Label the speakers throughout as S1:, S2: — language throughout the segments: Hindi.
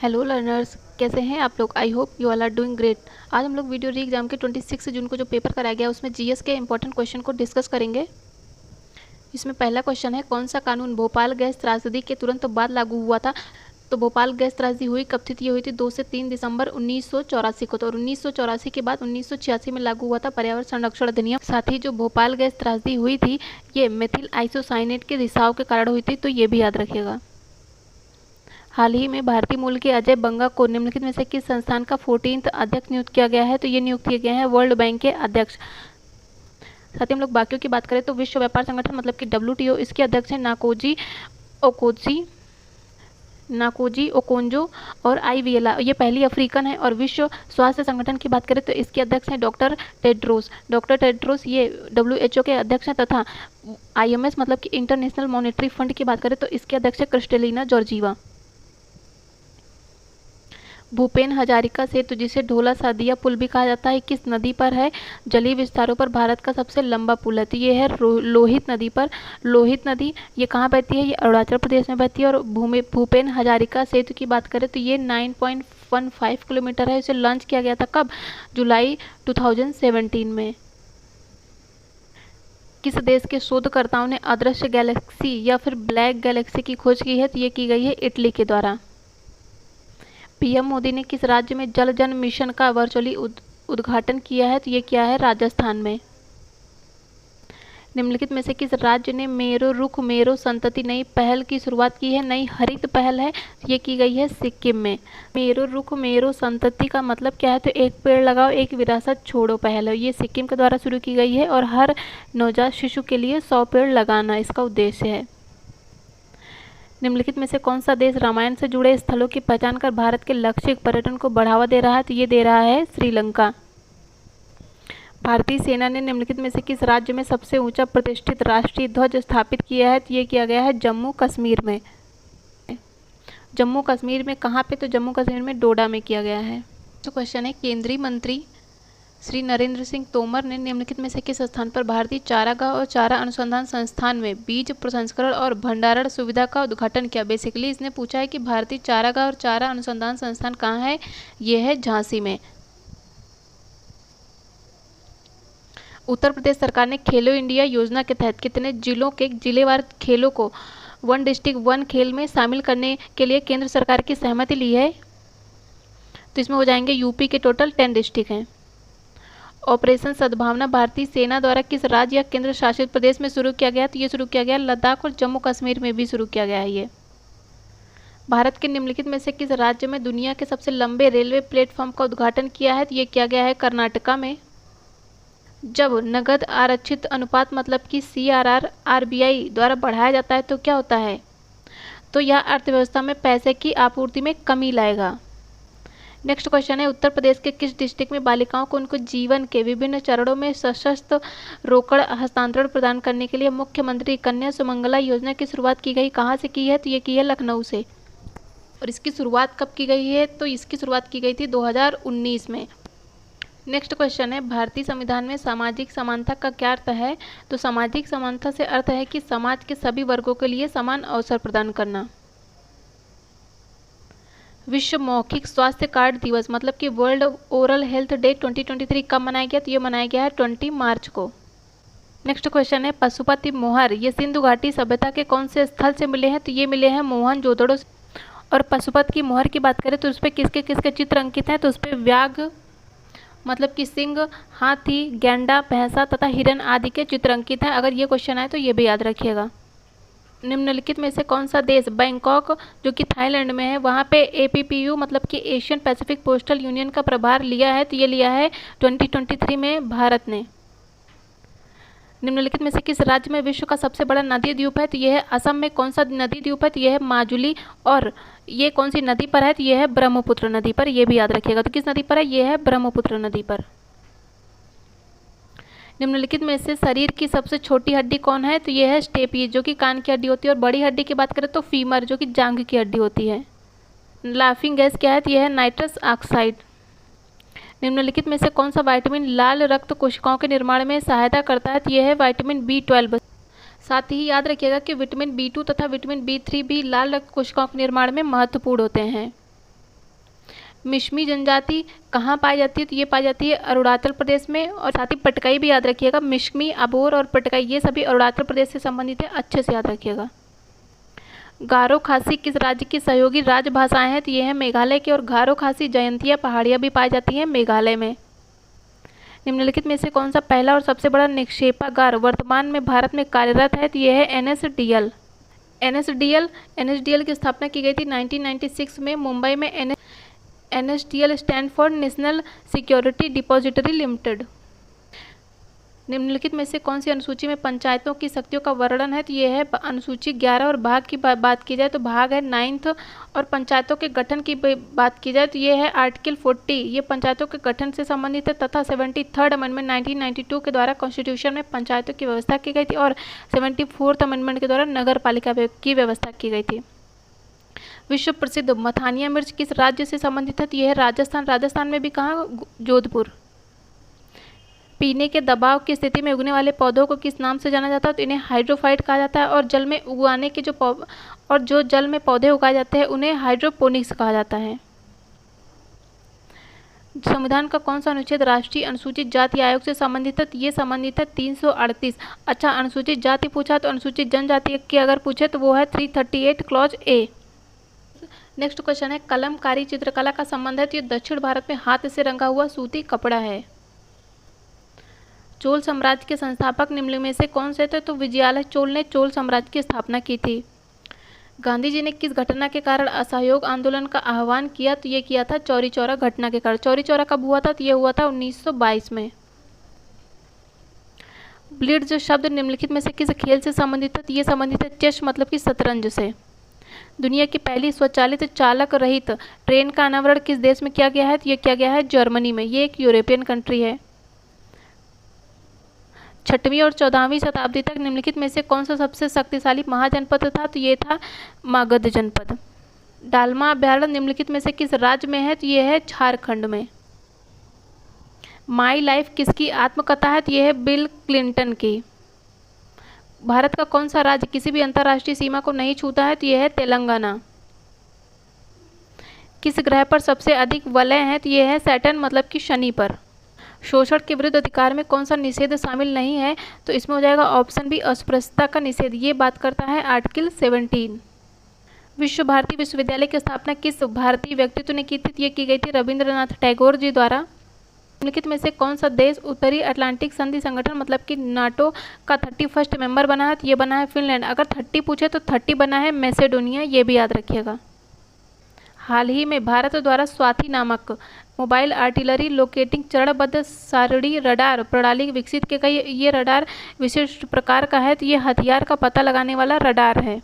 S1: हेलो लर्नर्स, कैसे हैं आप लोग। I hope you all are doing great. आज हम लोग वीडियो री एग्जाम के 26 जून को जो पेपर कराया गया उसमें जीएस के इंपॉर्टेंट क्वेश्चन को डिस्कस करेंगे। इसमें पहला क्वेश्चन है, कौन सा कानून भोपाल गैस त्रासदी के तुरंत बाद लागू हुआ था। तो भोपाल गैस त्रासदी हुई कब थी। ये हुई थी 2 से 3 दिसंबर 1984 को। तो 1984 के बाद 1986 में लागू हुआ था पर्यावरण संरक्षण अधिनियम। साथ ही जो भोपाल गैस त्रासदी हुई थी ये मेथिल आइसोसाइनेट के रिसाव के कारण हुई थी, तो ये भी याद रखिएगा। हाल ही में भारतीय मूल के अजय बंगा को निम्नलिखित में से किस संस्थान का 14th अध्यक्ष नियुक्त किया गया है। तो ये नियुक्त किए गए हैं वर्ल्ड बैंक के अध्यक्ष। साथ ही हम लोग बाकियों की बात करें तो विश्व व्यापार संगठन मतलब कि WTO, इसके अध्यक्ष हैं नाकोजी ओकोंजो और IVLA, ये पहली अफ्रीकन है। और विश्व स्वास्थ्य संगठन की बात करें तो इसके अध्यक्ष हैं डॉक्टर टेड्रोस, ये WHO के अध्यक्ष हैं। तथा IMS मतलब कि इंटरनेशनल मॉनेटरी फंड की बात करें तो इसके अध्यक्ष है क्रिस्टेलिना जॉर्जीवा। भूपेन हजारिका सेतु, जिसे ढोला सादिया पुल भी कहा जाता है, किस नदी पर है। जलीय विस्तारों पर भारत का सबसे लंबा पुल है, तो ये है लोहित नदी पर। लोहित नदी ये कहाँ बहती है, ये अरुणाचल प्रदेश में बहती है। और भूपेन हजारिका सेतु की बात करें तो ये 9.15 किलोमीटर है। इसे लॉन्च किया गया था कब, जुलाई 2017 में। किस देश के शोधकर्ताओं ने अदृश्य गैलेक्सी या फिर ब्लैक गैलेक्सी की खोज की है, तो ये की गई है इटली के द्वारा। PM मोदी ने किस राज्य में जल जन मिशन का वर्चुअली उद्घाटन किया है, तो ये किया है राजस्थान में। निम्नलिखित में से किस राज्य ने मेरो रुख मेरो संतति नई पहल की शुरुआत की है। नई हरित पहल है, ये की गई है सिक्किम में। मेरो रुख मेरो संतति का मतलब क्या है, तो एक पेड़ लगाओ एक विरासत छोड़ो पहल है, ये सिक्किम के द्वारा शुरू की गई है। और हर नवजात शिशु के लिए 100 पेड़ लगाना इसका उद्देश्य है। निम्नलिखित में से कौन सा देश रामायण से जुड़े स्थलों की पहचान कर भारत के लक्षित पर्यटन को बढ़ावा दे रहा है, तो ये दे रहा है श्रीलंका। भारतीय सेना ने निम्नलिखित में से किस राज्य में सबसे ऊंचा प्रतिष्ठित राष्ट्रीय ध्वज स्थापित किया है, तो ये किया गया है जम्मू कश्मीर में। जम्मू कश्मीर में कहाँ पे, तो जम्मू कश्मीर में डोडा में किया गया है। तो क्वेश्चन है, केंद्रीय मंत्री श्री नरेंद्र सिंह तोमर ने निम्नलिखित में से किस स्थान पर भारतीय चारागाह और चारा अनुसंधान संस्थान में बीज प्रसंस्करण और भंडारण सुविधा का उद्घाटन किया। बेसिकली इसने पूछा है कि भारतीय चारागाह और चारा अनुसंधान संस्थान कहाँ है, ये है झांसी में। उत्तर प्रदेश सरकार ने खेलो इंडिया योजना के तहत कितने जिलों के जिलेवार खेलों को 1 डिस्ट्रिक्ट 1 खेल में शामिल करने के लिए केंद्र सरकार की सहमति ली है, तो इसमें हो जाएंगे यूपी के टोटल 10 डिस्ट्रिक्ट हैं। ऑपरेशन सद्भावना भारतीय सेना द्वारा किस राज्य या केंद्र शासित प्रदेश में शुरू किया गया, तो ये शुरू किया गया लद्दाख और जम्मू कश्मीर में भी शुरू किया गया है। ये भारत के निम्नलिखित में से किस राज्य में दुनिया के सबसे लंबे रेलवे प्लेटफॉर्म का उद्घाटन किया है, तो ये किया गया है कर्नाटका में। जब नगद आरक्षित अनुपात मतलब कि CRR RBI द्वारा बढ़ाया जाता है तो क्या होता है, तो यह अर्थव्यवस्था में पैसे की आपूर्ति में कमी लाएगा। नेक्स्ट क्वेश्चन है, उत्तर प्रदेश के किस डिस्ट्रिक्ट में बालिकाओं को उनको जीवन के विभिन्न चरणों में सशस्त्र रोकड़ हस्तांतरण प्रदान करने के लिए मुख्यमंत्री कन्या सुमंगला योजना की शुरुआत की गई। कहाँ से की है, तो ये की है लखनऊ से। और इसकी शुरुआत कब की गई है, तो इसकी शुरुआत की गई थी 2019 में। नेक्स्ट क्वेश्चन है, भारतीय संविधान में सामाजिक समानता का क्या अर्थ है, तो सामाजिक समानता से अर्थ है कि समाज के सभी वर्गों के लिए समान अवसर प्रदान करना। विश्व मौखिक स्वास्थ्य कार्ड दिवस मतलब कि वर्ल्ड ओरल हेल्थ डे 2023 कब मनाया गया, तो ये मनाया गया है 20 मार्च को। नेक्स्ट क्वेश्चन है, पशुपति मोहर ये सिंधु घाटी सभ्यता के कौन से स्थल से मिले हैं, तो ये मिले हैं मोहनजोदड़ो। और पशुपति की मोहर की बात करें तो उस पर किसके किसके चित्र अंकित हैं, तो उस पर व्याघ्र मतलब कि सिंह, हाथी, गैंडा, भैंसा तथा हिरन आदि के चित्र अंकित हैं। अगर ये क्वेश्चन आए तो ये भी याद रखिएगा। निम्नलिखित में से कौन सा देश बैंकॉक जो कि थाईलैंड में है वहाँ पे APPU मतलब कि एशियन पैसिफिक पोस्टल यूनियन का प्रभार लिया है, तो ये लिया है 2023 में भारत ने। निम्नलिखित में से किस राज्य में विश्व का सबसे बड़ा नदी द्वीप है, तो यह है असम में। कौन सा नदी द्वीप है, तो यह है माजुली। और ये कौन सी नदी पर है, तो यह है ब्रह्मपुत्र नदी पर, यह भी याद रखिएगा। तो किस नदी पर है, यह है ब्रह्मपुत्र नदी पर। निम्नलिखित में से शरीर की सबसे छोटी हड्डी कौन है, तो यह है स्टेपीज जो कि कान की हड्डी होती है। और बड़ी हड्डी की बात करें तो फीमर जो कि जांघ की हड्डी होती है। लाफिंग गैस क्या है, तो यह है नाइट्रस ऑक्साइड। निम्नलिखित में से कौन सा विटामिन लाल रक्त कोशिकाओं के निर्माण में सहायता करता है, तो यह है विटामिन B12। साथ ही याद रखिएगा कि विटामिन B2 तथा विटामिन B3 भी लाल रक्त कोशिकाओं के निर्माण में महत्वपूर्ण होते हैं। मिश्मी जनजाति कहाँ पाई जाती है? तो ये पाई जाती है अरुणाचल प्रदेश में। और साथ ही पटकाई भी याद रखिएगा, मिश्मी, अबोर और पटकाई ये सभी अरुणाचल प्रदेश से संबंधित है, अच्छे से याद रखिएगा। गारो खासी किस राज्य की सहयोगी राजभाषाएं हैं? तो ये है मेघालय की। और गारो खासी जयंतिया पहाड़ियाँ भी पाई जाती हैं मेघालय में। निम्नलिखित में से कौन सा पहला और सबसे बड़ा निक्षेपागार वर्तमान में भारत में कार्यरत है? तो ये है एनएसडीएल। एनएसडीएल की स्थापना की गई थी 1996 में मुंबई में। NSDL stand for national security depository limited. निम्नलिखित में से कौन सी अनुसूची में पंचायतों की शक्तियों का वर्णन है? तो ये है अनुसूची 11। और भाग की बात की जाए तो भाग है 9th। और पंचायतों के गठन की बात की जाए तो ये है आर्टिकल 40, ये पंचायतों के गठन से संबंधित है। तथा 73rd अमेंडमेंट 1992 के द्वारा कॉन्स्टिट्यूशन में पंचायतों की व्यवस्था की गई थी। और 74th अमेंडमेंट के द्वारा नगर पालिका की व्यवस्था की गई थी। विश्व प्रसिद्ध मथानिया मिर्च किस राज्य से संबंधित है? तो यह है राजस्थान। राजस्थान में भी कहाँ? जोधपुर। पीने के दबाव की स्थिति में उगने वाले पौधों को किस नाम से जाना जाता है? तो इन्हें हाइड्रोफाइट कहा जाता है। और जल में उगाने के जो जल में पौधे उगाए जाते हैं उन्हें हाइड्रोपोनिक्स कहा जाता है। संविधान का कौन सा अनुच्छेद राष्ट्रीय अनुसूचित जाति आयोग से संबंधित है? ये संबंधित है 338। अच्छा, अनुसूचित जाति पूछा तो अनुसूचित जनजाति की अगर पूछे तो वो है 338 क्लॉज ए। नेक्स्ट क्वेश्चन है, कलमकारी चित्रकला का संबंध है? तो ये दक्षिण भारत में हाथ से रंगा हुआ सूती कपड़ा है। चोल साम्राज्य के संस्थापक निम्न में से कौन से थे? तो विजयालय चोल ने चोल साम्राज्य की स्थापना की थी। गांधी जी ने किस घटना के कारण असहयोग आंदोलन का आह्वान किया? तो ये किया था चौरी चौरा घटना के कारण। चौरी चौरा कब हुआ था? तो ये हुआ था 1922 में। ब्लिट्ज शब्द निम्नलिखित में से किस खेल से संबंधित है? तो ये संबंधित है चेस मतलब कि शतरंज से। दुनिया की पहली स्वचालित चालक रहित ट्रेन का अनावरण किस देश में किया गया है? तो ये किया गया है जर्मनी में। ये एक यूरोपियन कंट्री है। 6वीं और 14वीं शताब्दी तक निम्नलिखित में से कौन सा सबसे शक्तिशाली महाजनपद था? तो ये था मगध जनपद। डालमा अभ्यारण्य निम्नलिखित में से किस राज्य में है? तो ये है झारखंड में। माई लाइफ किसकी आत्मकथा है? तो ये है बिल क्लिंटन की। भारत का कौन सा राज्य किसी भी अंतर्राष्ट्रीय सीमा को नहीं छूता है? तो ये है तेलंगाना। किस ग्रह पर सबसे अधिक वलय हैं? तो ये है सैटर्न मतलब कि शनि पर। शोषण के विरुद्ध अधिकार में कौन सा निषेध शामिल नहीं है? तो इसमें हो जाएगा ऑप्शन बी अस्पृश्यता का निषेध। ये बात करता है आर्टिकल 17। विश्व भारती विश्वविद्यालय की स्थापना किस भारतीय व्यक्तित्व ने की थी? ये की गई थी रविंद्रनाथ टैगोर जी द्वारा। निम्नलिखित में से कौन सा देश उत्तरी अटलांटिक संधि संगठन मतलब कि नाटो का 31st मेंबर बना है? तो ये बना है फिनलैंड। अगर 30 पूछे तो 30 बना है मैसेडोनिया, ये भी याद रखिएगा। हाल ही में भारत द्वारा स्वाति नामक मोबाइल आर्टिलरी लोकेटिंग चरणबद्ध सारणी रडार प्रणाली विकसित की गई। ये रडार विशिष्ट प्रकार का है। तो ये हथियार का पता लगाने वाला रडार है।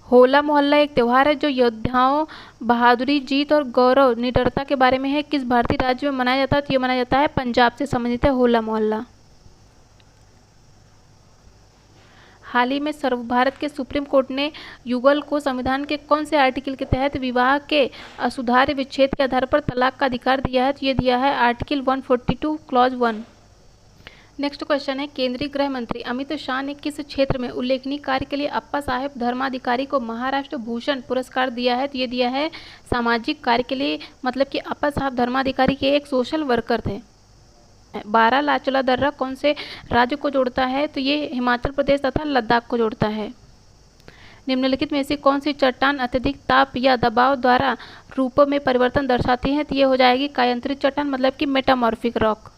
S1: होला मोहल्ला एक त्यौहार है जो योद्धाओं, बहादुरी, जीत और गौरव निडरता के बारे में है। किस भारतीय राज्य में मनाया जाता है? तो ये मनाया जाता है पंजाब से संबंधित है होला मोहल्ला। हाल ही में भारत के सुप्रीम कोर्ट ने युगल को संविधान के कौन से आर्टिकल के तहत विवाह के असुधार्य विच्छेद के आधार पर तलाक का अधिकार दिया है? तो ये दिया है आर्टिकल 142 क्लॉज 1। नेक्स्ट क्वेश्चन है, केंद्रीय गृह मंत्री अमित शाह ने किस क्षेत्र में उल्लेखनीय कार्य के लिए अप्पा साहेब धर्माधिकारी को महाराष्ट्र भूषण पुरस्कार दिया है? तो ये दिया है सामाजिक कार्य के लिए, मतलब कि अप्पा साहब धर्माधिकारी के एक सोशल वर्कर थे। बारालाचला दर्रा कौन से राज्य को जोड़ता है? तो ये हिमाचल प्रदेश तथा लद्दाख को जोड़ता है। निम्नलिखित में से कौन सी चट्टान अत्यधिक ताप या दबाव द्वारा रूपों में परिवर्तन दर्शाती है? तो ये हो जाएगी कायांतरित चट्टान मतलब कि मेटामॉर्फिक रॉक।